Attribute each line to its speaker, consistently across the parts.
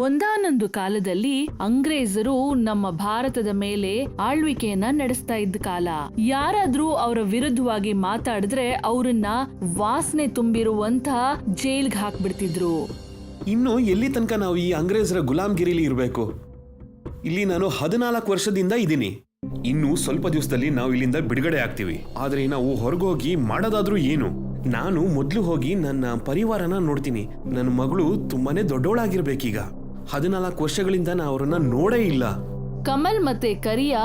Speaker 1: ಒಂದಾನೊಂದು ಕಾಲದಲ್ಲಿ ಅಂಗ್ರೇಜರು ನಮ್ಮ ಭಾರತದ ಮೇಲೆ ಆಳ್ವಿಕೆಯನ್ನ ನಡೆಸ್ತಾ ಇದ್ದ ಕಾಲ. ಯಾರಾದ್ರೂ ಅವರ ವಿರುದ್ಧವಾಗಿ ಮಾತಾಡಿದ್ರೆ ಅವರನ್ನ ವಾಸನೆ ತುಂಬಿರುವಂತಹ ಜೈಲ್ಗೆ ಹಾಕ್ಬಿಡ್ತಿದ್ರು.
Speaker 2: ಇನ್ನು ಎಲ್ಲಿ ತನಕ ನಾವು ಈ ಅಂಗ್ರೇಜರ ಗುಲಾಮ್ಗಿರಿಲಿ ಇರಬೇಕು? ಇಲ್ಲಿ ನಾನು 14 ವರ್ಷದಿಂದ ಇದ್ದೀನಿ. ಇನ್ನು ಸ್ವಲ್ಪ ದಿವಸದಲ್ಲಿ ನಾವು ಇಲ್ಲಿಂದ ಬಿಡುಗಡೆ ಆಗ್ತೀವಿ. ಆದ್ರೆ ನಾವು ಹೊರಗೋಗಿ ಮಾಡೋದಾದ್ರೂ ಏನು? ನಾನು ಮೊದಲು ಹೋಗಿ ನನ್ನ ಪರಿವಾರನ ನೋಡ್ತೀನಿ. ನನ್ನ ಮಗಳು ತುಂಬಾನೇ ದೊಡ್ಡವಳಾಗಿರ್ಬೇಕೀಗ. 14 ವರ್ಷಗಳಿಂದ ನಾ ಅವ್ರನ್ನ ನೋಡೇ ಇಲ್ಲ.
Speaker 1: ಕಮಲ್ ಮತ್ತೆ ಕರಿಯಾ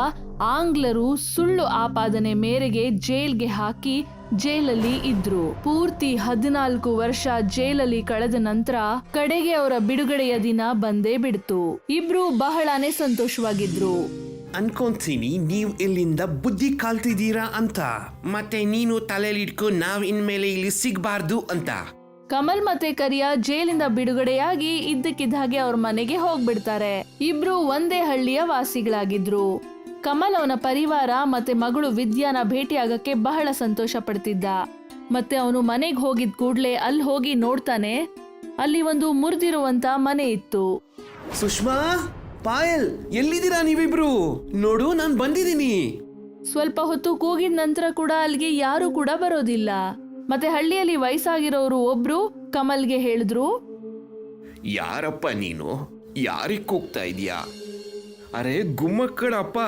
Speaker 1: ಆಂಗ್ಲರು ಸುಳ್ಳು ಆಪಾದನೆ ಮೇರೆಗೆ ಜೈಲ್ಗೆ ಹಾಕಿ ಜೈಲಲ್ಲಿ ಇದ್ರು. ಪೂರ್ತಿ 14 ವರ್ಷ ಜೈಲಲ್ಲಿ ಕಳೆದ ನಂತರ ಕಡೆಗೆ ಅವರ ಬಿಡುಗಡೆಯ ದಿನ ಬಂದೇ ಬಿಡ್ತು. ಇಬ್ರು ಬಹಳಾನೇ ಸಂತೋಷವಾಗಿದ್ರು.
Speaker 2: ಅನ್ಕೊಂತೀನಿ ನೀವು ಇಲ್ಲಿಂದ ಬುದ್ಧಿ ಕಲ್ತಿದ್ದೀರಾ ಅಂತ. ಮತ್ತೆ ನೀನು ತಲೆಲಿಟ್ಕೊ ನಾವ್ ಇನ್ಮೇಲೆ ಇಲ್ಲಿ ಸಿಗ್ಬಾರ್ದು ಅಂತ.
Speaker 1: ಕಮಲ್ ಮತ್ತೆ ಕರಿಯಾ ಜೈಲಿಂದ ಬಿಡುಗಡೆಯಾಗಿ ಇದ್ದಕ್ಕಿದ್ದ ಹಾಗೆ ಅವ್ರ ಮನೆಗೆ ಹೋಗ್ಬಿಡ್ತಾರೆ. ಇಬ್ರು ಒಂದೇ ಹಳ್ಳಿಯ ವಾಸಿಗಳಾಗಿದ್ರು. ಕಮಲ್ ಅವನ ಪರಿವಾರ ಮತ್ತೆ ಮಗಳು ವಿದ್ಯಾನ ಭೇಟಿಯಾಗಕ್ಕೆ ಬಹಳ ಸಂತೋಷ ಪಡ್ತಿದ್ದ. ಮತ್ತೆ ಅವನು ಮನೆಗೆ ಹೋಗಿದ್ ಕೂಡ್ಲೆ ಅಲ್ಲಿ ಹೋಗಿ ನೋಡ್ತಾನೆ, ಅಲ್ಲಿ ಒಂದು ಮುರಿದಿರುವಂತ ಮನೆ ಇತ್ತು.
Speaker 2: ಸುಷ್ಮಾ, ಪಾಯಲ್, ಎಲ್ಲಿದ್ದೀರಾ ನೀವಿಬ್ರು? ನೋಡು, ನಾನ್ ಬಂದಿದ್ದೀನಿ.
Speaker 1: ಸ್ವಲ್ಪ ಹೊತ್ತು ಕೂಗಿದ ನಂತರ ಕೂಡ ಅಲ್ಲಿಗೆ ಯಾರು ಕೂಡ ಬರೋದಿಲ್ಲ. ಮತ್ತೆ ಹಳ್ಳಿಯಲ್ಲಿ ವಯಸ್ಸಾಗಿರೋರು ಒಬ್ರು ಕಮಲ್ಗೆ ಹೇಳಿದ್ರು,
Speaker 2: ಯಾರಪ್ಪ ನೀನು? ಯಾರಿಗ್ ಕೂಗ್ತಾ ಇದೀಯಾ? ಅರೆ ಗುಮ್ಮಕ್ಕಳ ಅಪ್ಪ,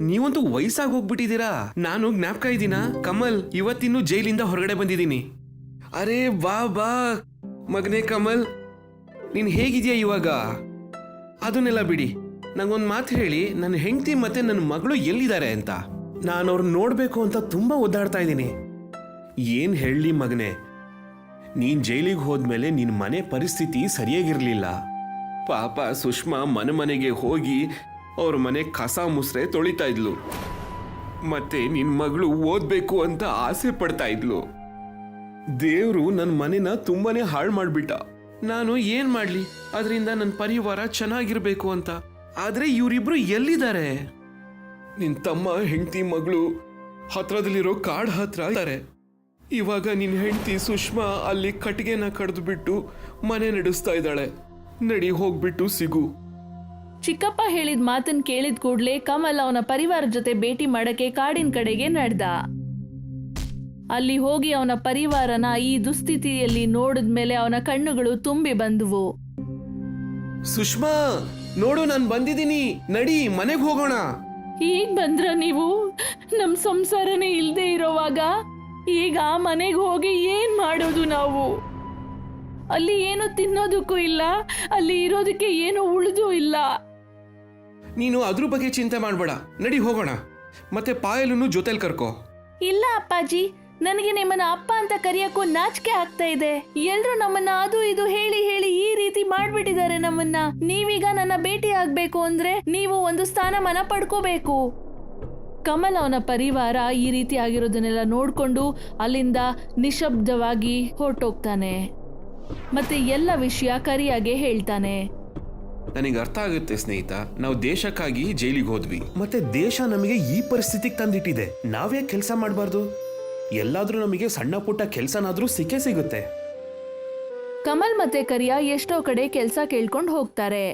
Speaker 2: ನೀವಂತೂ ವಯಸ್ಸಾಗಿ ಹೋಗ್ಬಿಟ್ಟಿದ್ದೀರಾ. ನಾನು ಜ್ಞಾಪಕ ಇದ್ದೀನಾ? ಕಮಲ್, ಇವತ್ತಿನ್ನು ಜೈಲಿಂದ ಹೊರಗಡೆ ಬಂದಿದ್ದೀನಿ. ಅರೆ ಬಾ ಬಾ ಮಗನೇ ಕಮಲ್, ನೀನ್ ಹೇಗಿದ್ಯಾ ಇವಾಗ? ಅದನ್ನೆಲ್ಲ ಬಿಡಿ, ನಂಗೊಂದು ಮಾತು ಹೇಳಿ, ನನ್ನ ಹೆಂಡತಿ ಮತ್ತೆ ನನ್ನ ಮಗಳು ಎಲ್ಲಿದ್ದಾರೆ ಅಂತ. ನಾನು ಅವ್ರನ್ನ ನೋಡ್ಬೇಕು ಅಂತ ತುಂಬಾ ಒದ್ದಾಡ್ತಾ ಇದ್ದೀನಿ. ಏನ್ ಹೇಳಿ ಮಗನೇ, ನೀನ್ ಜೈಲಿಗೆ ಹೋದ್ಮೇಲೆ ನಿನ್ ಮನೆ ಪರಿಸ್ಥಿತಿ ಸರಿಯಾಗಿರ್ಲಿಲ್ಲ. ಪಾಪ ಸುಷ್ಮಾ ಮನೆಗೆ ಹೋಗಿ ಅವ್ರ ಮನೆ ಕಸ ಮುಸ್ರೆ ತೊಳಿತಾ ಇದ್ಲು. ಮತ್ತೆ ನಿನ್ ಮಗಳು ಓದ್ಬೇಕು ಅಂತ ಆಸೆ ಪಡ್ತಾ ಇದ್ಲು. ದೇವ್ರು ನನ್ನ ಮನೆನ ತುಂಬಾನೇ ಹಾಳು ಮಾಡ್ಬಿಟ್ಟ. ನಾನು ಏನ್ ಮಾಡ್ಲಿ, ಅದರಿಂದ ನನ್ನ ಪರಿವಾರ ಚೆನ್ನಾಗಿರ್ಬೇಕು ಅಂತ. ಆದ್ರೆ ಇವರಿಬ್ರು ಎಲ್ಲಿದ್ದಾರೆ? ನಿನ್ ತಮ್ಮ ಹೆಂಡತಿ ಮಗಳು ಹತ್ರದಲ್ಲಿರೋ ಕಾಡ್ ಹತ್ರ ಇದ್ದಾರೆ. ಇವಾಗ ನಿನ್ ಹೆಂಡತಿ ಸುಷ್ಮಾ ಅಲ್ಲಿ ಕಟ್ಟಿಗೆನ ಕಡ್ದು ಬಿಟ್ಟು ಮನೆ ನಡೆಸ್ತಾ ಇದ್ದಾಳೆ. ನಡಿ, ಹೋಗ್ಬಿಟ್ಟು ಸಿಗು.
Speaker 1: ಚಿಕ್ಕಪ್ಪ ಹೇಳಿದ ಮಾತನ್ ಕೇಳಿದ ಕೂಡ್ಲೆ ಕಮಲ್ ಅವನ ಪರಿವಾರ ಜೊತೆ ಭೇಟಿ ಮಾಡಕ್ಕೆ ಕಾಡಿನ ಕಡೆಗೆ ನಡೆದ. ಅಲ್ಲಿ ಹೋಗಿ ಅವನ ಪರಿವಾರನ ಈ ದುಸ್ಥಿತಿಯಲ್ಲಿ ನೋಡಿದ್ಮೇಲೆ ಅವನ ಕಣ್ಣುಗಳು ತುಂಬಿ ಬಂದುವು.
Speaker 2: ಸುಷ್ಮಾ, ನೋಡು, ನಾನು ಬಂದಿದ್ದೀನಿ. ನಡಿ, ಮನೆಗೆ ಹೋಗೋಣ.
Speaker 1: ಈಗ ಬಂದ್ರ ನೀವು? ನಮ್ ಸಂಸಾರನೇ ಇಲ್ದೇ ಇರೋವಾಗ ಈಗ ಮನೆಗೆ ಹೋಗಿ ಏನ್ ಮಾಡೋದು ನಾವು? ಅಲ್ಲಿ ಏನು ತಿನ್ನೋದಕ್ಕೂ ಇಲ್ಲ, ಅಲ್ಲಿ ಇರೋದಕ್ಕೆ ಏನು ಉಳಿದೂ ಇಲ್ಲ.
Speaker 2: ನೀನು ಅದ್ರ ಬಗ್ಗೆ ಚಿಂತೆ ಮಾಡ್ಬೇಡ, ನಡಿ ಹೋಗೋಣ. ಮತ್ತೆ ಪಾಯಲನ್ನು ಜೊತೆಲಿ ಕರ್ಕೋ.
Speaker 1: ಇಲ್ಲ ಅಪ್ಪಾಜಿ, ನನಗೆ ನಿಮ್ಮನ್ನ ಅಪ್ಪ ಅಂತ ಕರೆಯಕ್ಕೂ ನಾಚಿಕೆ ಆಗ್ತಾ ಇದೆ. ಎಲ್ರು ನಮ್ಮನ್ನ ಅದು ಇದು ಹೇಳಿ ಹೇಳಿ ಈ ರೀತಿ ಮಾಡ್ಬಿಟ್ಟಿದ್ದಾರೆ ನಮ್ಮನ್ನ. ನೀವೀಗ ನನ್ನ ಭೇಟಿ ಆಗ್ಬೇಕು ಅಂದ್ರೆ ನೀವು ಒಂದು ಸ್ಥಾನಮಾನ ಪಡ್ಕೋಬೇಕು. ಕಮಲ್ ಅವನ ಪರಿವಾರ ಈ ರೀತಿ ಆಗಿರೋದನ್ನೆಲ್ಲ ನೋಡ್ಕೊಂಡು ಅಲ್ಲಿಂದ ನಿಶಬ್ದವಾಗಿ ಹೊರಟೋಗ್ತಾನೆ. ಮತ್ತೆ ಎಲ್ಲ ವಿಷಯ ಕರಿಯಾಗೆ ಹೇಳ್ತಾನೆ.
Speaker 2: ನನಗೆ ಅರ್ಥ ಆಗುತ್ತೆ ಸ್ನೇಹಿತ, ನಾವು ದೇಶಕ್ಕಾಗಿ ಜೈಲಿಗೆ ಹೋದ್ವಿ. ಮತ್ತೆ ದೇಶ ನಮಗೆ ಈ ಪರಿಸ್ಥಿತಿಗೆ ತಂದಿಟ್ಟಿದೆ. ನಾವೇ ಕೆಲಸ ಮಾಡಬಾರ್ದು? ಎಲ್ಲಾದ್ರೂ ನಮಗೆ ಸಣ್ಣ ಪುಟ್ಟ ಕೆಲಸನಾದ್ರೂ ಸಿಕ್ಕೇ ಸಿಗುತ್ತೆ.
Speaker 1: ಕಮಲ್ ಮತ್ತೆ ಕರಿಯಾ ಎಷ್ಟೋ ಕಡೆ ಕೆಲಸ ಕೇಳ್ಕೊಂಡು ಹೋಗ್ತಾರೆ.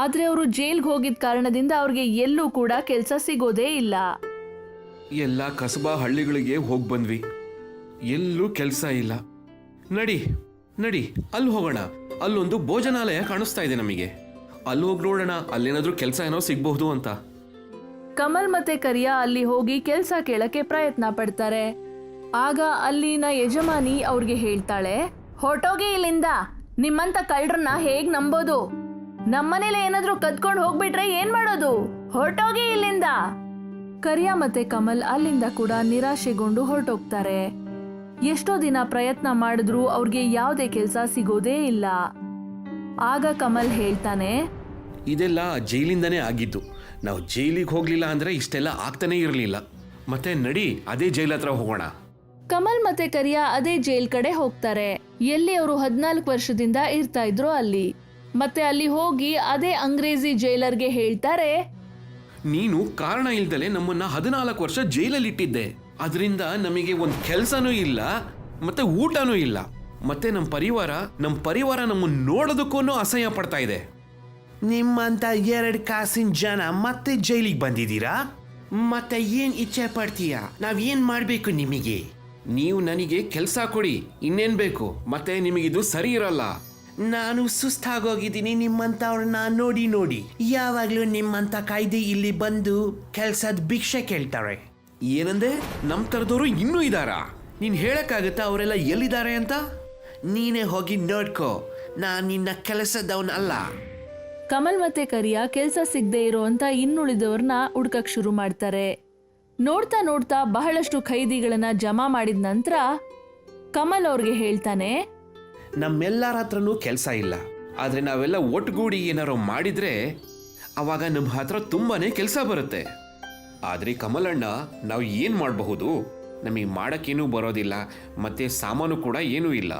Speaker 1: ಆದ್ರೆ ಅವರು ಜೈಲ್ಗೆ ಹೋಗಿದ ಕಾರಣದಿಂದ ಅವ್ರಿಗೆ ಎಲ್ಲೂ ಕೂಡ ಕೆಲಸ ಸಿಗೋದೇ ಇಲ್ಲ.
Speaker 2: ಎಲ್ಲ ಕಸಬಾ ಹಳ್ಳಿಗಳಿಗೆ ಹೋಗಿ ಬಂದ್ವಿ, ಎಲ್ಲೂ ಕೆಲಸ ಇಲ್ಲ. ನಡಿ ನಡಿ, ಅಲ್ಲಿ ಹೋಗೋಣ. ಅಲ್ಲೊಂದು ಭೋಜನಾಲಯ ಕಾಣಿಸ್ತಾ ಇದೆ ನಮಗೆ. ಅಲ್ಲಿ ಹೋಗಿ ನೋಡೋಣ, ಅಲ್ಲೇನಾದ್ರೂ ಕೆಲಸ ಏನೋ ಸಿಗಬಹುದು ಅಂತ.
Speaker 1: ಕಮಲ್ ಮತ್ತೆ ಕರಿಯಾ ಅಲ್ಲಿ ಹೋಗಿ ಕೆಲ್ಸ ಕೇಳಕ್ಕೆ ಪ್ರಯತ್ನ ಪಡ್ತಾರೆ. ಆಗ ಅಲ್ಲಿನ ಯಜಮಾನಿ ಅವ್ರಿಗೆ ಹೇಳ್ತಾಳೆ, ಹೊರಟೋಗಿ ಇಲ್ಲಿಂದ. ನಿಮ್ಮಂತ ಕಳ್ಳರನ್ನ ಹೇಗ್ ನಂಬೋದು? ನಮ್ಮನೇಲೆ ಏನಾದ್ರೂ ಕದ್ಕೊಂಡು ಹೋಗ್ಬಿಟ್ರೆ ಏನ್ ಮಾಡೋದು? ಹೊರಟೋಗಿ ಇಲ್ಲಿಂದ. ಕರಿಯಾ ಮತ್ತೆ ಕಮಲ್ ಅಲ್ಲಿಂದ ಕೂಡ ನಿರಾಶೆಗೊಂಡು ಹೊರಟೋಗ್ತಾರೆ. ಎಷ್ಟೋ ದಿನ ಪ್ರಯತ್ನ ಮಾಡಿದ್ರು ಅವ್ರಿಗೆ ಯಾವುದೇ ಕೆಲ್ಸ ಸಿಗೋದೇ ಇಲ್ಲ. ಆಗ ಕಮಲ್ ಹೇಳ್ತಾನೆ,
Speaker 2: ಇದೆಲ್ಲ ಜೈಲಿಂದನೇ ಆಗಿದ್ದು. ನಾವು ಜೈಲಿಗೆ ಹೋಗ್ಲಿಲ್ಲ ಅಂದ್ರೆ ಇಷ್ಟೆಲ್ಲ ಆಗ್ತಾನೆ ಇರಲಿಲ್ಲ. ಮತ್ತೆ ನಡಿ, ಅದೇ ಜೈಲ್ ಹತ್ರ ಹೋಗೋಣ.
Speaker 1: ಕಮಲ್ ಮತ್ತೆ ಕರಿಯಾ ಅದೇ ಜೈಲ್ ಕಡೆ ಹೋಗ್ತಾರೆ, ಎಲ್ಲಿ ಅವರು 14 ವರ್ಷದಿಂದ ಇರ್ತಾ ಇದ್ರು ಅಲ್ಲಿ. ಮತ್ತೆ ಅಲ್ಲಿ ಹೋಗಿ ಅದೇ ಅಂಗ್ರೇಜಿ ಜೈಲರ್ಗೆ ಹೇಳ್ತಾರೆ,
Speaker 2: ನೀನು ಕಾರಣ ಇಲ್ದಲೆ ನಮ್ಮನ್ನ 14 ವರ್ಷ ಜೈಲಲ್ಲಿ ಇಟ್ಟಿದ್ದೆ. ಅದರಿಂದ ನಮಗೆ ಒಂದು ಕೆಲಸನೂ ಇಲ್ಲ, ಮತ್ತೆ ಊಟನೂ ಇಲ್ಲ. ಮತ್ತೆ ನಮ್ಮ ಪರಿವಾರ ನಮ್ಮನ್ನು ನೋಡೋದಕ್ಕೂ ಅಸಹ್ಯ ಪಡ್ತಾ ಇದೆ.
Speaker 3: ನಿಮ್ಮಂತ 2 ಕಾಸಿನ ಜನ ಮತ್ತೆ ಜೈಲಿಗೆ ಬಂದಿದ್ದೀರಾ? ಮತ್ತೆ ಏನ್ ಇಚ್ಛೆ ಪಡ್ತೀಯಾ? ನಾವ್ ಏನ್ ಮಾಡ್ಬೇಕು ನಿಮಗೆ?
Speaker 2: ನೀವು ನನಗೆ ಕೆಲಸ ಕೊಡಿ, ಇನ್ನೇನ್ ಬೇಕು? ಮತ್ತೆ ನಿಮಗಿದು ಸರಿ ಇರಲ್ಲ.
Speaker 3: ನಾನು ಸುಸ್ತಾಗೋಗಿದ್ದೀನಿ ನಿಮ್ಮಂತವ್ರನ್ನ ನೋಡಿ ನೋಡಿ. ಯಾವಾಗ್ಲೂ ನಿಮ್ಮಂತ ಕಾಯ್ದೆ ಇಲ್ಲಿ ಬಂದು ಕೆಲ್ಸದ ಭಿಕ್ಷೆ ಕೇಳ್ತಾರೆ.
Speaker 2: ಏನಂದೆ? ನಮ್ ತರದವರು ಇನ್ನೂ ಇದಾರಾ? ನೀನ್ ಹೇಳಕ್ಕಾಗತ್ತಾ ಅವರೆಲ್ಲ ಎಲ್ಲಿದ್ದಾರೆ ಅಂತ?
Speaker 3: ನೀನೇ ಹೋಗಿ ನೋಡ್ಕೋ, ನಾನ್ ನಿನ್ನ ಕೆಲಸದವನ್ ಅಲ್ಲ.
Speaker 1: ಕಮಲ್ ಮತ್ತೆ ಕರಿಯಾ ಕೆಲ್ಸ ಸಿಗದೆ ಇರೋಂತ ಇನ್ನುಳಿದವ್ರನ್ನ ಹುಡ್ಕಕ್ ಶುರು ಮಾಡ್ತಾರೆ. ನೋಡ್ತಾ ನೋಡ್ತಾ ಬಹಳಷ್ಟು ಖೈದಿಗಳನ್ನ ಜಮಾ ಮಾಡಿದ ನಂತರ ಕಮಲ್ ಅವ್ರಿಗೆ ಹೇಳ್ತಾನೆ,
Speaker 2: ನಮ್ಮೆಲ್ಲರ ಹತ್ರನೂ ಕೆಲಸ ಇಲ್ಲ, ಆದ್ರೆ ನಾವೆಲ್ಲ ಒಟ್ಟುಗೂಡಿ ಏನಾರು ಮಾಡಿದ್ರೆ ಅವಾಗ ನಮ್ಮ ಹತ್ರ ತುಂಬಾನೇ ಕೆಲಸ ಬರುತ್ತೆ. ಆದ್ರೆ ಕಮಲಣ್ಣ, ನಾವು ಏನ್ ಮಾಡಬಹುದು? ನಮಗೆ ಮಾಡಕ್ಕೇನೂ ಬರೋದಿಲ್ಲ, ಮತ್ತೆ ಸಾಮಾನು ಕೂಡ ಏನೂ ಇಲ್ಲ.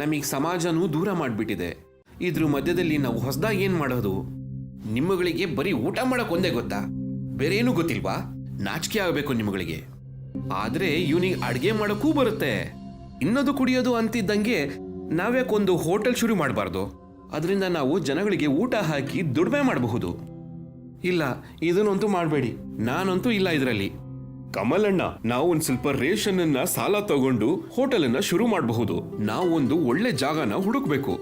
Speaker 2: ನಮಗೆ ಸಮಾಜನೂ ದೂರ ಮಾಡಿಬಿಟ್ಟಿದೆ. ಇದ್ರ ಮಧ್ಯದಲ್ಲಿ ನಾವು ಹೊಸದಾಗಿ ಏನ್ ಮಾಡೋದು? ನಿಮ್ಮಗಳಿಗೆ ಬರೀ ಊಟ ಮಾಡಕ್ ಒಂದೇ ಗೊತ್ತಾ? ಬೇರೆ ಏನೂ ಗೊತ್ತಿಲ್ವಾ? ನಾಚಿಕೆ ಆಗಬೇಕು ನಿಮ್ಮಗಳಿಗೆ. ಆದ್ರೆ ಇವನಿಗೆ ಅಡ್ಗೆ ಮಾಡಕ್ಕೂ ಬರುತ್ತೆ, ಇನ್ನದು ಕುಡಿಯೋದು ಅಂತಿದ್ದಂಗೆ ನಾವ್ಯಾಕೊಂದು ಹೋಟೆಲ್ ಶುರು ಮಾಡಬಾರ್ದು? ಅದರಿಂದ ನಾವು ಜನಗಳಿಗೆ ಊಟ ಹಾಕಿ ದುಡಿಮೆ ಮಾಡಬಹುದು. ಇಲ್ಲ, ಇದನ್ನಂತೂ ಮಾಡಬೇಡಿ. ನಾನಂತೂ ಇಲ್ಲ ಇದರಲ್ಲಿ. ಕಮಲಣ್ಣ, ನಾವು ಒಂದ್ ಸ್ವಲ್ಪ ರೇಷನ್ ಅನ್ನ ಸಾಲ ತಗೊಂಡು ಹೋಟೆಲ್ ಅನ್ನ ಶುರು ಮಾಡಬಹುದು. ನಾವು ಒಂದು ಒಳ್ಳೆ ಜಾಗನ ಹುಡುಕ್ಬೇಕು.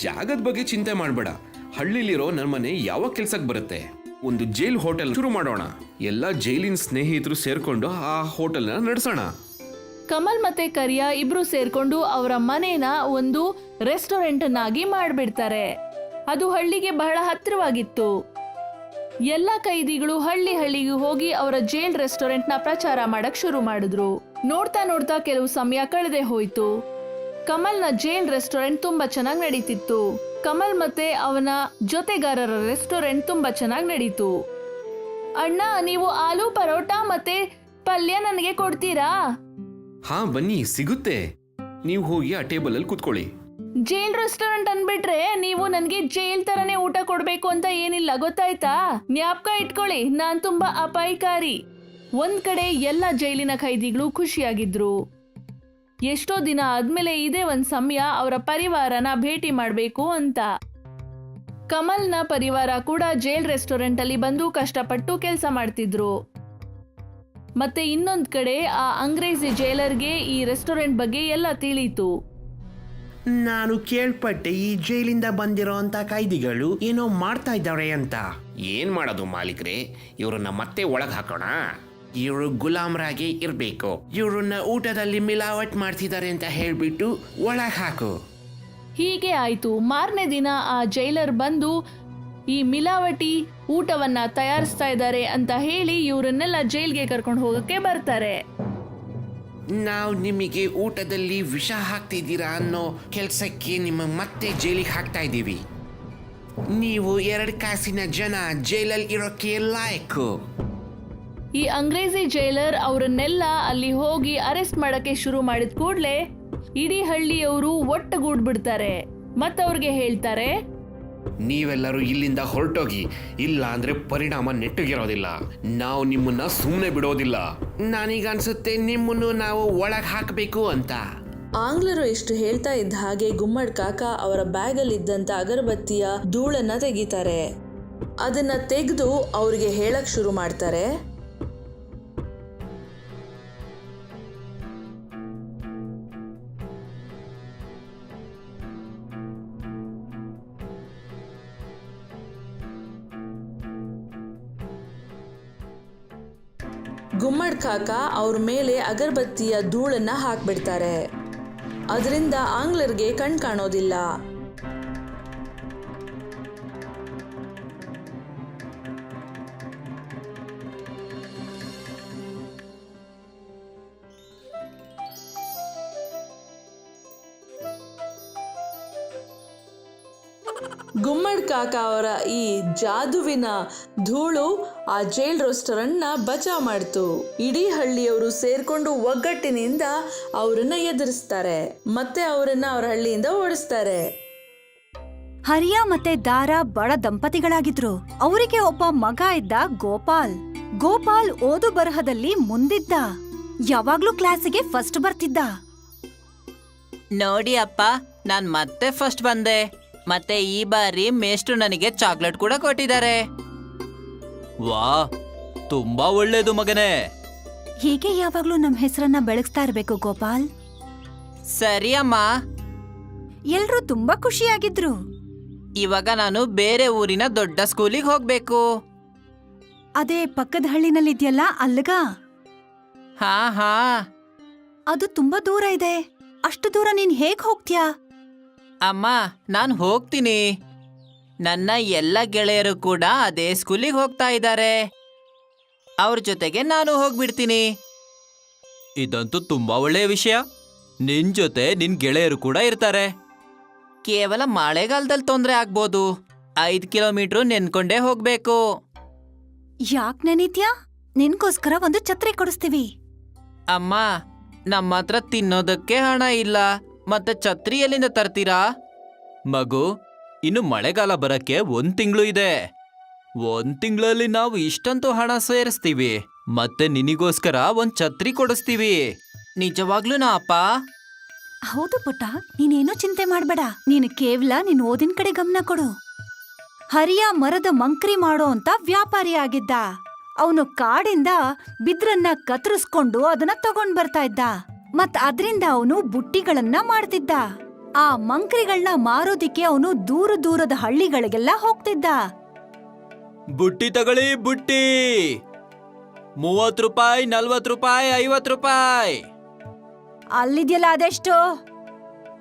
Speaker 2: ಜಾಗದ ಬಗ್ಗೆ ಚಿಂತೆ ಮಾಡಬೇಡ. ಹಳ್ಳಿಲಿರೋ ನನ್ನ ಮನೆ ಯಾವ ಕೆಲ್ಸಕ್ಕೆ ಬರುತ್ತೆ? ಒಂದು ಜೈಲ್ ಹೋಟೆಲ್ ಶುರು ಮಾಡೋಣ. ಎಲ್ಲ ಜೈಲಿನ ಸ್ನೇಹಿತರು ಸೇರ್ಕೊಂಡು ಆ ಹೋಟೆಲ್ನ ನಡೆಸೋಣ.
Speaker 1: ಕಮಲ್ ಮತ್ತೆ ಕರಿಯಾ ಇಬ್ರು ಸೇರ್ಕೊಂಡು ಅವರ ಮನೇನ ಒಂದು ರೆಸ್ಟೋರೆಂಟ್ ಅನ್ನಾಗಿ ಮಾಡ್ಬಿಡ್ತಾರೆ. ಅದು ಹಳ್ಳಿಗೆ ಬಹಳ ಹತ್ತಿರವಾಗಿತ್ತು. ಎಲ್ಲ ಕೈದಿಗಳು ಹಳ್ಳಿಗೆ ಹೋಗಿ ಅವರ ಜೈಲ್ ರೆಸ್ಟೋರೆಂಟ್ ನ ಪ್ರಚಾರ ಮಾಡಕ್ ಶುರು ಮಾಡಿದ್ರು. ನೋಡ್ತಾ ನೋಡ್ತಾ ಕೆಲವು ಸಮಯ ಕಳೆದೇ ಹೋಯ್ತು. ಕಮಲ್ನ ಜೈಲ್ ರೆಸ್ಟೋರೆಂಟ್ ತುಂಬಾ ಚೆನ್ನಾಗಿ ನಡೀತಿತ್ತು. ಕಮಲ್ ಮತ್ತೆ ಅವನ ಜೊತೆಗಾರರ ರೆಸ್ಟೋರೆಂಟ್ ತುಂಬಾ ಚೆನ್ನಾಗಿ ನಡೀತು. ಅಣ್ಣ, ನೀವು ಆಲೂ ಪರೋಟ ಮತ್ತೆ ಪಲ್ಯ ನನಗೆ ಕೊಡ್ತೀರಾ?
Speaker 2: ಹಾ, ಬನ್ನಿ, ಸಿಗುತ್ತೆ. ನೀವು ಹೋಗಿ ಆ ಟೇಬಲ್ ಅಲ್ಲಿ ಕೂತ್ಕೊಳ್ಳಿ.
Speaker 1: ಜೈಲ್ ರೆಸ್ಟೋರೆಂಟ್ ಅನ್ಬಿಟ್ರೆ ನೀವು ನನ್ಗೆ ಜೈಲ್ ತರನೇ ಊಟ ಕೊಡ್ಬೇಕು ಅಂತ ಏನಿಲ್ಲ, ಗೊತ್ತಾಯ್ತಾ? ಜ್ಞಾಪಕ ಇಟ್ಕೊಳ್ಳಿ, ನಾನ್ ತುಂಬಾ ಅಪಾಯಕಾರಿ. ಒಂದ್ ಕಡೆ ಎಲ್ಲ ಜೈಲಿನ ಖೈದಿಗಳು ಖುಷಿಯಾಗಿದ್ರು. ಎಷ್ಟೋ ದಿನ ಆದ್ಮೇಲೆ ಇದೇ ಒಂದ್ ಸಮಯ ಅವರ ಪರಿವಾರನ ಭೇಟಿ ಮಾಡ್ಬೇಕು ಅಂತ. ಕಮಲ್ನ ಪರಿವಾರ ಕೂಡ ಜೈಲ್ ರೆಸ್ಟೋರೆಂಟ್ ಅಲ್ಲಿ ಬಂದು ಕಷ್ಟಪಟ್ಟು ಕೆಲಸ ಮಾಡ್ತಿದ್ರು. ಮತ್ತೆ ಇನ್ನೊಂದ್ ಕಡೆ ಆ ಅಂಗ್ರೇಜಿ ಜೈಲರ್ಗೆ ಈ ರೆಸ್ಟೋರೆಂಟ್ ಬಗ್ಗೆ ಎಲ್ಲ ತಿಳಿಯಿತು.
Speaker 3: ನಾನು ಕೇಳ್ಪಟ್ಟೆ ಈ ಜೈಲಿಂದ ಬಂದಿರೋ ಅಂತ ಕೈದಿಗಳು ಏನೋ ಮಾಡ್ತಾ ಇದ್ದಾರೆ ಅಂತ.
Speaker 2: ಏನ್ ಮಾಡೋದು ಮಾಲೀಕ್ರೆ? ಇವ್ರನ್ನ ಮತ್ತೆ ಒಳಗ್ ಹಾಕೋಣ.
Speaker 3: ಇವರು ಗುಲಾಮರಾಗಿ ಇರ್ಬೇಕು. ಇವ್ರನ್ನ ಊಟದಲ್ಲಿ ಮಿಲಾವಟ್ ಮಾಡ್ತಿದ್ದಾರೆ ಅಂತ ಹೇಳ್ಬಿಟ್ಟು ಒಳಗ್ ಹಾಕು.
Speaker 1: ಹೀಗೆ ಆಯ್ತು. ಮಾರನೇ ದಿನ ಆ ಜೈಲರ್ ಬಂದು ಈ ಮಿಲಾವಟಿ ಊಟವನ್ನ ತಯಾರಿಸ್ತಾ ಇದ್ದಾರೆ ಅಂತ ಹೇಳಿ ಇವರನ್ನೆಲ್ಲ ಜೈಲ್ಗೆ ಕರ್ಕೊಂಡು ಹೋಗಕ್ಕೆ ಬರ್ತಾರೆ.
Speaker 3: ನಾವು ನಿಮಗೆ ಊಟದಲ್ಲಿ ವಿಷ ಹಾಕ್ತಿದ್ದೀರಾ ಅನ್ನೋ ಕೆಲ್ಸಕ್ಕೆ ನಿಮ್ಮ ಮತ್ತೆ ಜೈಲಿಗೆ ಹಾಕ್ತಾ ಇದ್ದೀವಿ. ನೀವು 2 ಕಾಸಿನ ಜನ ಜೈಲಲ್ಲಿ ಇರೋಕೆ ಲಾಯಕು.
Speaker 1: ಈ ಅಂಗ್ರೇಜಿ ಜೈಲರ್ ಅವರನ್ನೆಲ್ಲ ಅಲ್ಲಿ ಹೋಗಿ ಅರೆಸ್ಟ್ ಮಾಡಕ್ಕೆ ಶುರು ಮಾಡಿದ ಕೂಡ್ಲೆ ಇಡೀ ಹಳ್ಳಿಯವರು ಒಟ್ಟುಗೂಡ್ಬಿಡ್ತಾರೆ. ಮತ್ತವ್ರಿಗೆ ಹೇಳ್ತಾರೆ,
Speaker 2: ನೀವೆಲ್ಲರೂ ಇಲ್ಲಿಂದ ಹೊರಟೋಗಿ, ಇಲ್ಲ ಅಂದ್ರೆ ಪರಿಣಾಮ ನೆಟ್ಟಗಿರೋದಿಲ್ಲ. ನಾವು ನಿಮ್ಮನ್ನ ಸುಮ್ಮನೆ ಬಿಡೋದಿಲ್ಲ.
Speaker 3: ನನಗನ್ಸುತ್ತೆ ನಿಮ್ಮನ್ನು ನಾವು ಒಳಗೆ ಹಾಕಬೇಕು ಅಂತ.
Speaker 1: ಆಂಗ್ಲರು ಎಷ್ಟು ಹೇಳ್ತಾ ಇದ್ದ ಹಾಗೆ ಗುಮ್ಮಡ್ ಕಾಕ ಅವರ ಬ್ಯಾಗಲ್ಲಿದ್ದಂತ ಅಗರಬತ್ತಿಯ ಧೂಳನ್ನ ತೆಗಿತಾರೆ. ಅದನ್ನ ತೆಗೆದು ಅವ್ರಿಗೆ ಹೇಳಕ್ ಶುರು ಮಾಡ್ತಾರೆ, ಗುಮ್ಮಡ್ ಕಾಕ ಅವ್ರ ಮೇಲೆ ಅಗರಬತ್ತಿಯ ಧೂಳನ್ನ ಹಾಕ್ಬಿಡ್ತಾರೆ. ಅದರಿಂದ ಆಂಗ್ಲರ್ಗೆ ಕಣ್ ಕಾಣೋದಿಲ್ಲ. ಗುಮ್ಮಡ್ ಕಾಕ ಅವರ ಈ ಜಾದುವಿನ ಧೂಳು ಆ ಜೈಲ್ ರೆಸ್ಟೋರೆಂಟ್ನ ಬಚಾವ್ ಮಾಡ್ತು. ಇಡೀ ಹಳ್ಳಿಯವರು ಸೇರ್ಕೊಂಡು ಒಗ್ಗಟ್ಟಿನಿಂದ ಅವರನ್ನ ಎದುರಿಸ್ತಾರೆ ಮತ್ತೆ ಅವರನ್ನ ಅವರ ಹಳ್ಳಿಯಿಂದ ಓಡಿಸ್ತಾರೆ.
Speaker 4: ಹರಿಯಾ ಮತ್ತೆ ದಾರಾ ಬಡ ದಂಪತಿಗಳಾಗಿದ್ರು. ಅವರಿಗೆ ಒಬ್ಬ ಮಗ ಇದ್ದ, ಗೋಪಾಲ್. ಗೋಪಾಲ್ ಓದು ಬರಹದಲ್ಲಿ ಮುಂದಿದ್ದ. ಯಾವಾಗ್ಲೂ ಕ್ಲಾಸಿಗೆ ಫಸ್ಟ್ ಬರ್ತಿದ್ದ.
Speaker 5: ನೋಡಿ ಅಪ್ಪ, ನಾನ್ ಮತ್ತೆ ಫಸ್ಟ್ ಬಂದೆ. ಮತ್ತೆ ಈ ಬಾರಿ ಮೇಷ್ಟ್ರು ನನಗೆ ಚಾಕ್ಲೇಟ್ ಕೂಡ ಕೊಟ್ಟಿದ್ದಾರೆ. ವಾ, ತುಂಬಾ ಒಳ್ಳೇದು ಮಗನೇ.
Speaker 4: ಹೀಗೆ ಯಾವಾಗ್ಲೂ ನಮ್ ಹೆಸರನ್ನ ಬೆಳಗ್ತಾ ಇರ್ಬೇಕು ಗೋಪಾಲ್.
Speaker 5: ಸರಿ ಅಮ್ಮ.
Speaker 4: ಎಲ್ರೂ ತುಂಬಾ ಖುಷಿಯಾಗಿದ್ರು.
Speaker 5: ಇವಾಗ ನಾನು ಬೇರೆ ಊರಿನ ದೊಡ್ಡ ಸ್ಕೂಲಿಗೆ ಹೋಗ್ಬೇಕು.
Speaker 4: ಅದೇ ಪಕ್ಕದ ಹಳ್ಳಿನಲ್ಲಿದ್ಯಲ್ಲ ಅಲ್ಗ?
Speaker 5: ಹಾ ಹಾ.
Speaker 4: ಅದು ತುಂಬಾ ದೂರ ಇದೆ. ಅಷ್ಟು ದೂರ ನೀನ್ ಹೇಗ್ ಹೋಗ್ತ್ಯಾ?
Speaker 5: ಅಮ್ಮ, ನಾನು ಹೋಗ್ತೀನಿ. ನನ್ನ ಎಲ್ಲ ಗೆಳೆಯರು ಕೂಡ ಅದೇ ಸ್ಕೂಲಿಗೆ ಹೋಗ್ತಾ ಇದ್ದಾರೆ. ಅವ್ರ ಜೊತೆಗೆ ನಾನು ಹೋಗ್ಬಿಡ್ತೀನಿ. ಇದಂತೂ ತುಂಬಾ ಒಳ್ಳೆಯ ವಿಷಯ. ನಿನ್ ಜೊತೆ ನಿನ್ ಗೆಳೆಯರು ಕೂಡ ಇರ್ತಾರೆ. ಕೇವಲ ಮಳೆಗಾಲದಲ್ಲಿ ತೊಂದರೆ ಆಗ್ಬೋದು. 5 ಕಿಲೋಮೀಟರ್ ನೆನ್ಕೊಂಡೇ ಹೋಗ್ಬೇಕು.
Speaker 4: ಯಾಕ್ ನೆನಿತ್ಯಾ? ನಿನ್ಗೋಸ್ಕರ ಒಂದು ಛತ್ರಿ ಕೊಡಿಸ್ತೀವಿ.
Speaker 5: ಅಮ್ಮ, ನಮ್ಮ ಹತ್ರ ತಿನ್ನೋದಕ್ಕೆ ಹಣ ಇಲ್ಲ, ಮತ್ತೆ ಛತ್ರಿ ಎಲ್ಲಿಂದ ತರ್ತೀರಾ? ಮಗು, ಇನ್ನು ಮಳೆಗಾಲ ಬರಕ್ಕೆ 1 ತಿಂಗಳು ಇದೆ. 1 ತಿಂಗಳಲ್ಲಿ ನಾವು ಇಷ್ಟಂತೂ ಹಣ ಸೇರಿಸ್ತೀವಿ, ಮತ್ತೆ ನಿನಿಗೋಸ್ಕರ ಒಂದ್ ಛತ್ರಿ ಕೊಡಿಸ್ತೀವಿ. ನಿಜವಾಗ್ಲೂನಾ ಅಪ್ಪ?
Speaker 4: ಹೌದು ಪುಟ್ಟ, ನೀನೇನೋ ಚಿಂತೆ ಮಾಡ್ಬೇಡ. ನೀನು ಕೇವಲ ನಿನ್ ಓದಿನ ಕಡೆ ಗಮನ ಕೊಡು. ಹರಿಯ ಮರದ ಮಂಕ್ರಿ ಮಾಡೋ ಅಂತ ವ್ಯಾಪಾರಿ ಆಗಿದ್ದ. ಅವನು ಕಾಡಿಂದ ಬಿದ್ರನ್ನ ಕತ್ತರಿಸ್ಕೊಂಡು ಅದನ್ನ ತಗೊಂಡ್ ಬರ್ತಾ ಇದ್ದ. ಮತ್ ಅದ್ರಿಂದ ಅವನು ಬುಟ್ಟಿಗಳನ್ನ ಮಾಡ್ತಿದ್ದ. ಆ ಮಂಕ್ರಿಗಳನ್ನ ಮಾರೋದಿಕ್ಕೆ ಅವನು ದೂರ ದೂರದ ಹಳ್ಳಿಗಳಿಗೆಲ್ಲ ಹೋಗ್ತಿದ್ದ.
Speaker 5: ಬುಟ್ಟಿ ತಗೊಳ್ಳಿ, ಬುಟ್ಟಿ 30 ರೂಪಾಯಿ, 40 ರೂಪಾಯಿ, 50 ರೂಪಾಯಿ.
Speaker 4: ಅಲ್ಲಿದ್ಯಲ್ಲ ಅದೆಷ್ಟು?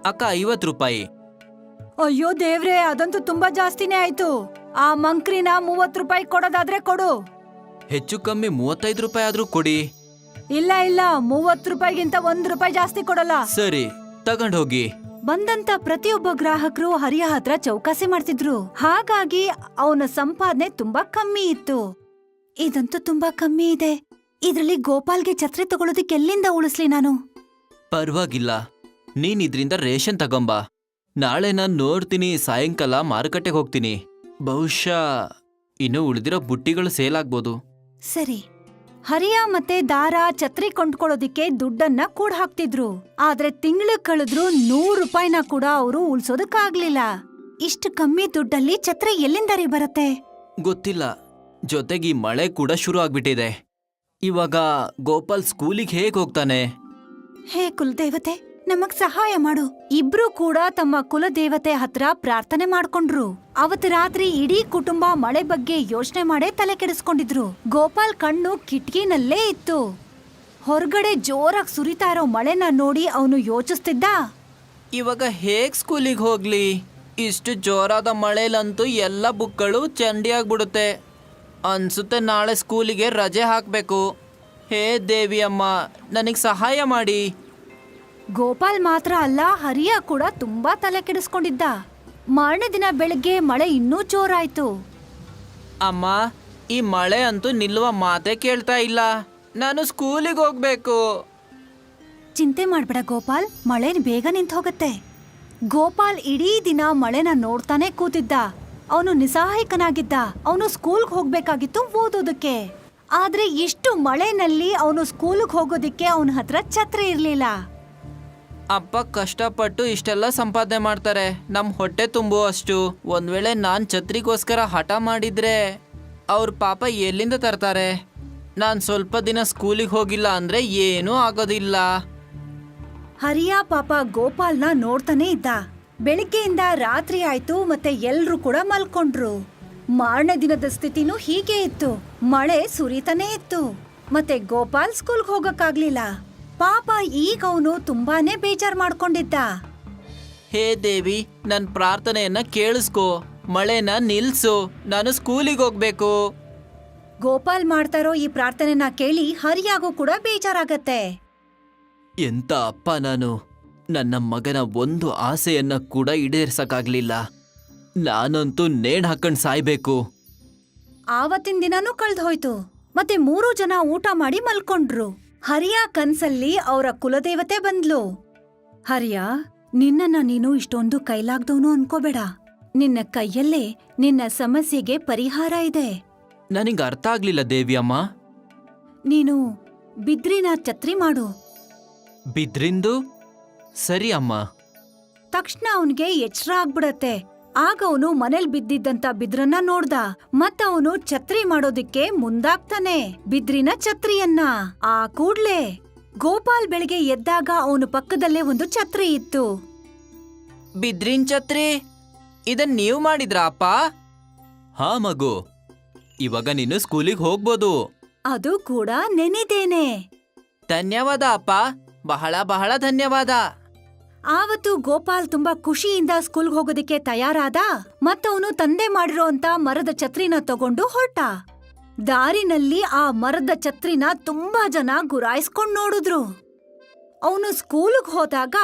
Speaker 5: ಅಕ್ಕ, 50 ರೂಪಾಯಿ.
Speaker 4: ಅಯ್ಯೋ ದೇವ್ರೆ, ಅದಂತೂ ತುಂಬಾ ಜಾಸ್ತಿನೇ ಆಯ್ತು. ಆ ಮಂಕ್ರಿನ 30 ರೂಪಾಯಿ ಕೊಡೋದಾದ್ರೆ ಕೊಡು.
Speaker 5: ಹೆಚ್ಚು ಕಮ್ಮಿ 35 ರೂಪಾಯಿ ಆದ್ರೂ ಕೊಡಿ.
Speaker 4: ಇಲ್ಲ ಇಲ್ಲ, 30 ರೂಪಾಯಿಗಿಂತ 1 ರೂಪಾಯಿ ಜಾಸ್ತಿ ಕೊಡಲ್ಲ.
Speaker 5: ಸರಿ, ತಗೊಂಡ್ ಹೋಗಿ.
Speaker 4: ಬಂದಂತ ಪ್ರತಿಯೊಬ್ಬ ಗ್ರಾಹಕರು ಹರಿಯ ಹತ್ರ ಚೌಕಾಸಿ ಮಾಡ್ತಿದ್ರು. ಹಾಗಾಗಿ ಅವನ ಸಂಪಾದನೆ ತುಂಬಾ ಕಮ್ಮಿ ಇತ್ತು. ಇದಂತೂ ತುಂಬಾ ಕಮ್ಮಿ ಇದೆ. ಇದ್ರಲ್ಲಿ ಗೋಪಾಲ್ಗೆ ಛತ್ರಿ ತಗೊಳ್ಳೋದಿಕ್ಕೆ ಎಲ್ಲಿಂದ ಉಳಿಸ್ಲಿ ನಾನು?
Speaker 5: ಪರವಾಗಿಲ್ಲ, ನೀನ್ ಇದ್ರಿಂದ ರೇಷನ್ ತಗೊಂಬ. ನಾಳೆ ನಾನ್ ನೋಡ್ತೀನಿ, ಸಾಯಂಕಾಲ ಮಾರುಕಟ್ಟೆಗೆ ಹೋಗ್ತೀನಿ. ಬಹುಶಃ ಇನ್ನು ಉಳಿದಿರೋ ಬುಟ್ಟಿಗಳು ಸೇಲ್ ಆಗ್ಬೋದು.
Speaker 4: ಸರಿ. ಹರಿಯ ಮತ್ತೆ ದಾರ ಛತ್ರಿ ಕೊಂಡ್ಕೊಳ್ಳೋದಿಕ್ಕೆ ದುಡ್ಡನ್ನ ಕೂಡ ಹಾಕ್ತಿದ್ರು. ಆದ್ರೆ ತಿಂಗಳು ಕಳೆದ್ರು 100 ರೂಪಾಯಿನ ಕೂಡ ಅವರು ಉಳ್ಸೋದಕ್ಕಾಗ್ಲಿಲ್ಲ. ಇಷ್ಟು ಕಮ್ಮಿ ದುಡ್ಡಲ್ಲಿ ಛತ್ರಿ ಎಲ್ಲಿಂದ ಬರುತ್ತೆ?
Speaker 5: ಗೊತ್ತಿಲ್ಲ. ಜೊತೆಗೆ ಈ ಮಳೆ ಕೂಡ ಶುರು ಆಗ್ಬಿಟ್ಟಿದೆ. ಇವಾಗ ಗೋಪಾಲ್ ಸ್ಕೂಲಿಗೆ ಹೇಗ್ ಹೋಗ್ತಾನೆ?
Speaker 4: ಹೇ ಕುಲದೇವತೆ, ನಮಗ್ ಸಹಾಯ ಮಾಡು. ಇಬ್ರು ಕೂಡ ತಮ್ಮ ಕುಲದೇವತೆ ಹತ್ರ ಪ್ರಾರ್ಥನೆ ಮಾಡ್ಕೊಂಡ್ರು. ಅವತ್ತು ರಾತ್ರಿ ಇಡೀ ಕುಟುಂಬ ಮಳೆ ಬಗ್ಗೆ ಯೋಚನೆ ಮಾಡೇ ತಲೆ ಕೆಡಿಸ್ಕೊಂಡಿದ್ರು. ಗೋಪಾಲ್ ಕಣ್ಣು ಕಿಟಕಿನಲ್ಲೇ ಇತ್ತು. ಹೊರಗಡೆ ಜೋರಾಗಿ ಸುರಿತಾ ಇರೋ ಮಳೆನ ನೋಡಿ ಅವನು ಯೋಚಿಸ್ತಿದ್ದ.
Speaker 5: ಇವಾಗ ಹೇಗ್ ಸ್ಕೂಲಿಗೆ ಹೋಗ್ಲಿ? ಇಷ್ಟು ಜೋರಾದ ಮಳೆಲಂತೂ ಎಲ್ಲ ಬುಕ್ಗಳು ಚಂಡಿಯಾಗ್ಬಿಡುತ್ತೆ. ಅನ್ಸುತ್ತೆ ನಾಳೆ ಸ್ಕೂಲಿಗೆ ರಜೆ ಹಾಕ್ಬೇಕು. ಹೇ ದೇವಿ ಅಮ್ಮ, ನನಗ್ ಸಹಾಯ ಮಾಡಿ.
Speaker 4: ಗೋಪಾಲ್ ಮಾತ್ರ ಅಲ್ಲ, ಹರಿಯ ಕೂಡ ತುಂಬಾ ತಲೆ ಕೆಡಿಸ್ಕೊಂಡಿದ್ದ. ಮಾರನೇ ದಿನ ಬೆಳಗ್ಗೆ ಮಳೆ ಇನ್ನೂ ಜೋರಾಯ್ತು.
Speaker 5: ಅಮ್ಮ, ಈ ಮಳೆ ಅಂತೂ ನಿಲ್ಲುವ ಮಾತೇ ಕೇಳ್ತಾ ಇಲ್ಲ. ನಾನು ಸ್ಕೂಲಿಗೆ ಹೋಗ್ಬೇಕು.
Speaker 4: ಚಿಂತೆ ಮಾಡ್ಬೇಡ ಗೋಪಾಲ್, ಮಳೆ ಬೇಗ ನಿಂತು ಹೋಗತ್ತೆ. ಗೋಪಾಲ್ ಇಡೀ ದಿನ ಮಳೆನ ನೋಡ್ತಾನೆ ಕೂತಿದ್ದ. ಅವನು ನಿಸ್ಸಹಾಯಕನಾಗಿದ್ದ. ಅವನು ಸ್ಕೂಲ್ಗೆ ಹೋಗ್ಬೇಕಾಗಿತ್ತು ಓದೋದಕ್ಕೆ. ಆದ್ರೆ ಇಷ್ಟು ಮಳೆನಲ್ಲಿ ಅವನು ಸ್ಕೂಲ್ಗೆ ಹೋಗೋದಿಕ್ಕೆ ಅವನ ಹತ್ರ ಛತ್ರಿ ಇರ್ಲಿಲ್ಲ.
Speaker 5: ಅಪ್ಪ ಕಷ್ಟಪಟ್ಟು ಇಷ್ಟೆಲ್ಲ ಸಂಪಾದನೆ ಮಾಡ್ತಾರೆ, ನಮ್ ಹೊಟ್ಟೆ ತುಂಬೋ ಅಷ್ಟು. ಒಂದ್ ವೇಳೆ ನಾನ್ ಛತ್ರಿಗೋಸ್ಕರ ಹಠ ಮಾಡಿದ್ರೆ ಅವ್ರ ಪಾಪ ಎಲ್ಲಿಂದ ತರ್ತಾರೆ? ನಾನ್ ಸ್ವಲ್ಪ ದಿನ ಸ್ಕೂಲಿಗೆ ಹೋಗಿಲ್ಲ ಅಂದ್ರೆ ಏನೂ ಆಗೋದಿಲ್ಲ.
Speaker 4: ಹರಿಯ ಪಾಪ ಗೋಪಾಲ್ನ ನೋಡ್ತಾನೆ ಇದ್ದ. ಬೆಳಿಗ್ಗೆಯಿಂದ ರಾತ್ರಿ ಆಯ್ತು, ಮತ್ತೆ ಎಲ್ರೂ ಕೂಡ ಮಲ್ಕೊಂಡ್ರು. ಮಾರನೇ ದಿನದ ಸ್ಥಿತಿನೂ ಹೀಗೆ ಇತ್ತು. ಮಳೆ ಸುರಿತಾನೇ ಇತ್ತು, ಮತ್ತೆ ಗೋಪಾಲ್ ಸ್ಕೂಲ್ಗೆ ಹೋಗಕ್ಕಾಗ್ಲಿಲ್ಲ. ಪಾಪ ಈಗ ಅವನು ತುಂಬಾನೇ ಬೇಜಾರ್ ಮಾಡ್ಕೊಂಡಿದ್ದ.
Speaker 5: ಹೇ ದೇವಿ, ನನ್ ಪ್ರಾರ್ಥನೆಯನ್ನ ಕೇಳಿಸ್ಕೊ. ಮಳೆನ ನಿಲ್ಸು, ನಾನು ಸ್ಕೂಲಿಗೆ ಹೋಗ್ಬೇಕು.
Speaker 4: ಗೋಪಾಲ್ ಮಾಡ್ತಾರೋ ಈ ಪ್ರಾರ್ಥನೆನ ಕೇಳಿ ಹರಿಯಾಗೂ ಕೂಡ ಬೇಜಾರಾಗತ್ತೆ.
Speaker 5: ಎಂತ ಅಪ್ಪ ನಾನು! ನನ್ನ ಮಗನ ಒಂದು ಆಸೆಯನ್ನ ಕೂಡ ಈಡೇರ್ಸಕ್ಕಾಗ್ಲಿಲ್ಲ. ನಾನಂತೂ ನೇಣ್ ಹಾಕೊಂಡ್ ಸಾಯ್ಬೇಕು.
Speaker 4: ಆವತ್ತಿನ ದಿನಾನೂ ಕಳ್ದೋಯ್ತು. ಮತ್ತೆ 3 ಜನ ಊಟ ಮಾಡಿ ಮಲ್ಕೊಂಡ್ರು. ಹರಿಯ ಕನ್ಸಲ್ಲಿ ಅವರ ಕುಲದೇವತೆ ಬಂದ್ಲು. ಹರಿಯ, ನಿನ್ನನ್ನ ನೀನು ಇಷ್ಟೊಂದು ಕೈಲಾಗ್ದವನು ಅನ್ಕೋಬೇಡ. ನಿನ್ನ ಕೈಯಲ್ಲೇ ನಿನ್ನ ಸಮಸ್ಯೆಗೆ ಪರಿಹಾರ ಇದೆ.
Speaker 5: ನನಗೆ ಅರ್ಥ ಆಗ್ಲಿಲ್ಲ ದೇವಿ ಅಮ್ಮ.
Speaker 4: ನೀನು ಬಿದ್ರಿನ ಛತ್ರಿ ಮಾಡು.
Speaker 5: ಬಿದ್ರಿಂದು? ಸರಿ ಅಮ್ಮ.
Speaker 4: ತಕ್ಷಣ ಅವನ್ಗೆ ಎಚ್ಚರ ಆಗ್ಬಿಡತ್ತೆ. ಆಗ ಅವನು ಮನೇಲಿ ಬಿದ್ದಿದ್ದಂತ ಬಿದ್ರನ್ನ ನೋಡ್ದ ಮತ್ತವನು ಛತ್ರಿ ಮಾಡೋದಿಕ್ಕೆ ಮುಂದಾಗ್ತಾನೆ ಬಿದ್ರಿನ ಛತ್ರಿಯನ್ನ. ಆ ಕೂಡ್ಲೆ ಗೋಪಾಲ್ ಬೆಳಿಗ್ಗೆ ಎದ್ದಾಗ ಅವನು ಪಕ್ಕದಲ್ಲೇ ಒಂದು ಛತ್ರಿ ಇತ್ತು.
Speaker 5: ಬಿದ್ರಿನ್ ಛತ್ರಿ ಇದನ್ ನೀವು ಮಾಡಿದ್ರಾ ಅಪ್ಪ? ಹಾ ಮಗು, ಇವಾಗ ನೀನು ಸ್ಕೂಲಿಗೆ ಹೋಗ್ಬೋದು.
Speaker 4: ಅದು ಕೂಡ ನೆನೆದೇನೆ.
Speaker 5: ಧನ್ಯವಾದ ಅಪ್ಪ, ಬಹಳ ಬಹಳ ಧನ್ಯವಾದ.
Speaker 4: ಆವತ್ತು ಗೋಪಾಲ್ ತುಂಬಾ ಖುಷಿಯಿಂದ ಸ್ಕೂಲ್ಗೆ ಹೋಗೋದಿಕ್ಕೆ ತಯಾರಾದ ಮತ್ತವನು ತಂದೆ ಮಾಡಿರೋಂತ ಮರದ ಛತ್ರಿನ ತಗೊಂಡು ಹೊರಟ. ದಾರಿನಲ್ಲಿ ಆ ಮರದ ಛತ್ರಿನ ತುಂಬಾ ಜನ ಗುರಾಯಿಸ್ಕೊಂಡ್ ನೋಡಿದ್ರು. ಅವನು ಸ್ಕೂಲ್ಗೆ ಹೋದಾಗ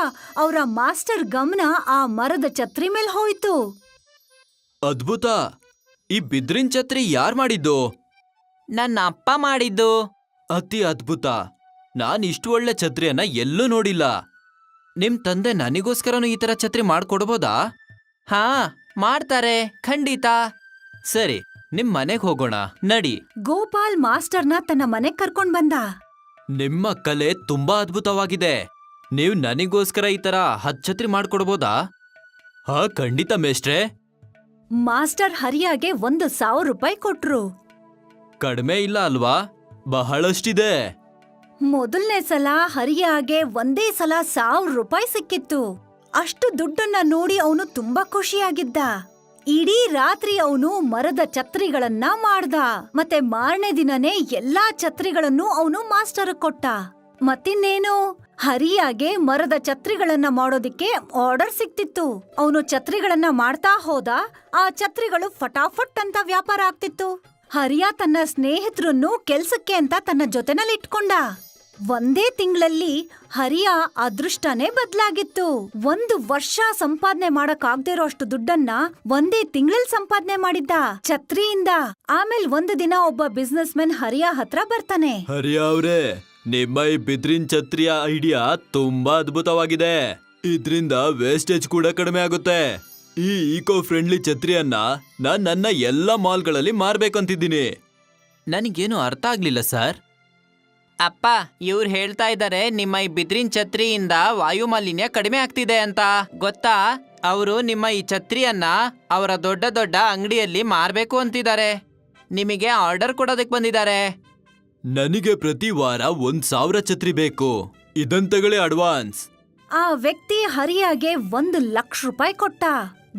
Speaker 4: ಅವರ ಮಾಸ್ಟರ್ ಗಮನ ಆ ಮರದ ಛತ್ರಿ ಮೇಲ್ ಹೋಯ್ತು.
Speaker 5: ಅದ್ಭುತ! ಈ ಬಿದ್ರಿನ್ ಛತ್ರಿ ಯಾರ್ ಮಾಡಿದ್ದು? ನನ್ನ ಅಪ್ಪ ಮಾಡಿದ್ದು. ಅತಿ ಅದ್ಭುತ! ನಾನ್ ಇಷ್ಟು ಒಳ್ಳೆ ಛತ್ರಿಯನ್ನ ಎಲ್ಲೂ ನೋಡಿಲ್ಲ. ನಿಮ್ ತಂದೆ ನನಗೋಸ್ಕರನು ಈ ತರ ಛತ್ರಿ ಮಾಡ್ಕೊಡ್ಬೋದಾ? ಹಾ, ಮಾಡ್ತಾರೆ, ಖಂಡಿತ. ಸರಿ, ನಿಮ್ ಮನೆಗ್ ಹೋಗೋಣ, ನಡಿ.
Speaker 4: ಗೋಪಾಲ್ ಮಾಸ್ಟರ್ನ ತನ್ನ ಮನೆಗ್ ಕರ್ಕೊಂಡ್ ಬಂದ.
Speaker 5: ನಿಮ್ಮ ಕಲೆ ತುಂಬಾ ಅದ್ಭುತವಾಗಿದೆ. ನೀವು ನನಗೋಸ್ಕರ ಈ ತರ 10 ಛತ್ರಿ ಮಾಡ್ಕೊಡ್ಬೋದಾ? ಹಾ, ಖಂಡಿತ ಮೇಷ್ಟ್ರೆ.
Speaker 4: ಮಾಸ್ಟರ್ ಹರಿಯಾಗೆ 1,000 ರೂಪಾಯಿ ಕೊಟ್ರು.
Speaker 5: ಕಡಿಮೆ ಇಲ್ಲ ಅಲ್ವಾ? ಬಹಳಷ್ಟಿದೆ.
Speaker 4: ಮೊದಲನೇ ಸಲ ಹರಿಯಾಗೆ ಒಂದೇ ಸಲ 1,000 ರೂಪಾಯಿ ಸಿಕ್ಕಿತ್ತು. ಅಷ್ಟು ದುಡ್ಡನ್ನ ನೋಡಿ ಅವನು ತುಂಬಾ ಖುಷಿಯಾಗಿದ್ದ. ಇಡೀ ರಾತ್ರಿ ಅವನು ಮರದ ಛತ್ರಿಗಳನ್ನ ಮಾಡ್ದ. ಮತ್ತೆ ಮಾರನೇ ದಿನನೇ ಎಲ್ಲಾ ಛತ್ರಿಗಳನ್ನು ಅವನು ಮಾಸ್ಟರ್ ಕೊಟ್ಟ. ಮತ್ತಿನ್ನೇನು, ಹರಿಯಾಗೆ ಮರದ ಛತ್ರಿಗಳನ್ನ ಮಾಡೋದಿಕ್ಕೆ ಆರ್ಡರ್ ಸಿಕ್ತಿತ್ತು. ಅವನು ಛತ್ರಿಗಳನ್ನ ಮಾಡ್ತಾ ಹೋದ. ಆ ಛತ್ರಿಗಳು ಫಟಾಫಟ್ ಅಂತ ವ್ಯಾಪಾರ ಆಗ್ತಿತ್ತು. ಹರಿಯಾ ತನ್ನ ಸ್ನೇಹಿತರನ್ನು ಕೆಲ್ಸಕ್ಕೆ ಅಂತ ತನ್ನ ಜೊತೆನಲ್ಲಿ ಇಟ್ಕೊಂಡ. ಒಂದೇ ತಿಂಗಳಲ್ಲಿ ಹರಿಯಾ ಅದೃಷ್ಟನೇ ಬದ್ಲಾಗಿತ್ತು. 1 ವರ್ಷ ಸಂಪಾದನೆ ಮಾಡಕ್ಕಾಗ್ದಿರೋ ಅಷ್ಟು ದುಡ್ಡನ್ನ ಒಂದೇ ತಿಂಗಳಲ್ಲಿ ಸಂಪಾದನೆ ಮಾಡಿದ್ದ ಛತ್ರಿಯಿಂದ. ಆಮೇಲೆ ಒಂದು ದಿನ ಒಬ್ಬ ಬಿಸ್ನೆಸ್ ಮೆನ್ ಹರಿಯಾ ಹತ್ರ ಬರ್ತಾನೆ.
Speaker 5: ಹರಿಯಾ ಅವ್ರೆ, ನಿಮ್ಮ ಈ ಬಿದ್ರಿನ್ ಛತ್ರಿಯ ಐಡಿಯಾ ತುಂಬಾ ಅದ್ಭುತವಾಗಿದೆ. ಇದ್ರಿಂದ ವೇಸ್ಟೇಜ್ ಕೂಡ ಕಡಿಮೆ ಆಗುತ್ತೆ. ಈ ಈಕೋ ಫ್ರೆಂಡ್ಲಿ ಛತ್ರಿಯನ್ನ ನಾನ್ ನನ್ನ ಎಲ್ಲ ಮಾಲ್ಗಳಲ್ಲಿ ಮಾರ್ಬೇಕಂತಿದ್ದೀನಿ. ನನಗೇನು ಅರ್ಥ ಆಗ್ಲಿಲ್ಲ ಸರ್. ಅಪ್ಪ, ಇವ್ರು ಹೇಳ್ತಾ ಇದ್ದಾರೆ ನಿಮ್ಮ ಈ ಬಿದ್ರಿನ್ ಛತ್ರಿಯಿಂದ ವಾಯು ಮಾಲಿನ್ಯ ಕಡಿಮೆ ಆಗ್ತಿದೆ ಅಂತ. ಗೊತ್ತಾ, ಅವರು ನಿಮ್ಮ ಈ ಛತ್ರಿಯನ್ನ ಅವರ ದೊಡ್ಡ ದೊಡ್ಡ ಅಂಗಡಿಯಲ್ಲಿ ಮಾರ್ಬೇಕು ಅಂತಿದ್ದಾರೆ. ನಿಮಗೆ ಆರ್ಡರ್ ಕೊಡೋದಕ್ಕೆ ಬಂದಿದ್ದಾರೆ. ನನಗೆ ಪ್ರತಿ ವಾರ 1,000 ಛತ್ರಿ ಬೇಕು. ಇದನ್ ತಗೊಳ್ಳಿ ಅಡ್ವಾನ್ಸ್.
Speaker 4: ಆ ವ್ಯಕ್ತಿ ಹರಿಯಾಗೆ 1,00,000 ರೂಪಾಯಿ ಕೊಟ್ಟ.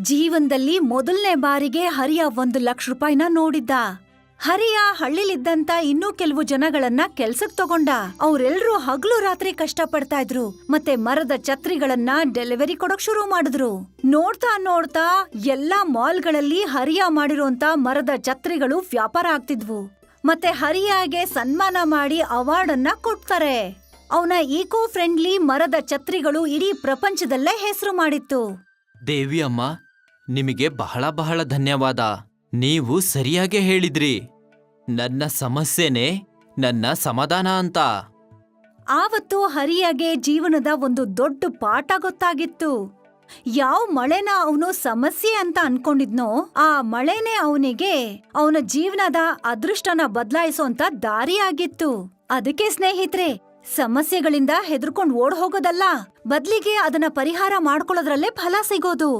Speaker 4: ಜೀವನದಲ್ಲಿ ಮೊದಲನೇ ಬಾರಿಗೆ ಹರಿಯಾ 1,00,000 ರೂಪಾಯಿನ ನೋಡಿದ್ದ. ಹರಿಯಾ ಹಳ್ಳಿಲಿದ್ದಂತ ಇನ್ನೂ ಕೆಲವು ಜನಗಳನ್ನ ಕೆಲ್ಸಕ್ ತಗೊಂಡ. ಅವ್ರೆಲ್ರೂ ಹಗಲು ರಾತ್ರಿ ಕಷ್ಟ ಪಡ್ತಾ ಇದ್ರು. ಮತ್ತೆ ಮರದ ಛತ್ರಿಗಳನ್ನ ಡೆಲಿವರಿ ಕೊಡೋಕ್ ಶುರು ಮಾಡಿದ್ರು. ನೋಡ್ತಾ ನೋಡ್ತಾ ಎಲ್ಲಾ ಮಾಲ್ಗಳಲ್ಲಿ ಹರಿಯಾ ಮಾಡಿರೋಂತ ಮರದ ಛತ್ರಿಗಳು ವ್ಯಾಪಾರ ಆಗ್ತಿದ್ವು. ಮತ್ತೆ ಹರಿಯಾಗೆ ಸನ್ಮಾನ ಮಾಡಿ ಅವಾರ್ಡ್ ಅನ್ನ ಕೊಡ್ತಾರೆ. ಅವನ ಈಕೋ ಫ್ರೆಂಡ್ಲಿ ಮರದ ಛತ್ರಿಗಳು ಇಡೀ ಪ್ರಪಂಚದಲ್ಲೇ ಹೆಸರು ಮಾಡಿತ್ತು.
Speaker 5: ದೇವಿ ಅಮ್ಮ, ನಿಮಗೆ ಬಹಳ ಬಹಳ ಧನ್ಯವಾದ. ನೀವು ಸರಿಯಾಗಿ ಹೇಳಿದ್ರಿ. ನನ್ನ ಸಮಸ್ಯೆನೇ ನನ್ನ ಸಮಾಧಾನ ಅಂತ.
Speaker 4: ಆವತ್ತು ಹರಿಯಾಗೆ ಜೀವನದ ಒಂದು ದೊಡ್ಡ ಪಾಠ ಗೊತ್ತಾಗಿತ್ತು. ಯಾವ ಮಳೆನ ಅವನು ಸಮಸ್ಯೆ ಅಂತ ಅನ್ಕೊಂಡಿದ್ನೋ ಆ ಮಳೆನೇ ಅವನಿಗೆ ಅವನ ಜೀವನದ ಅದೃಷ್ಟನ ಬದಲಾಯಿಸೋಂತ ದಾರಿ ಆಗಿತ್ತು. ಅದಕ್ಕೆ ಸ್ನೇಹಿತರೆ, ಸಮಸ್ಯೆಗಳಿಂದ ಹೆದರ್ಕೊಂಡ್ ಓಡ್ ಹೋಗೋದಲ್ಲ, ಬದ್ಲಿಗೆ ಅದನ್ನ ಪರಿಹಾರ ಮಾಡ್ಕೊಳ್ಳೋದ್ರಲ್ಲೇ ಫಲ ಸಿಗೋದು.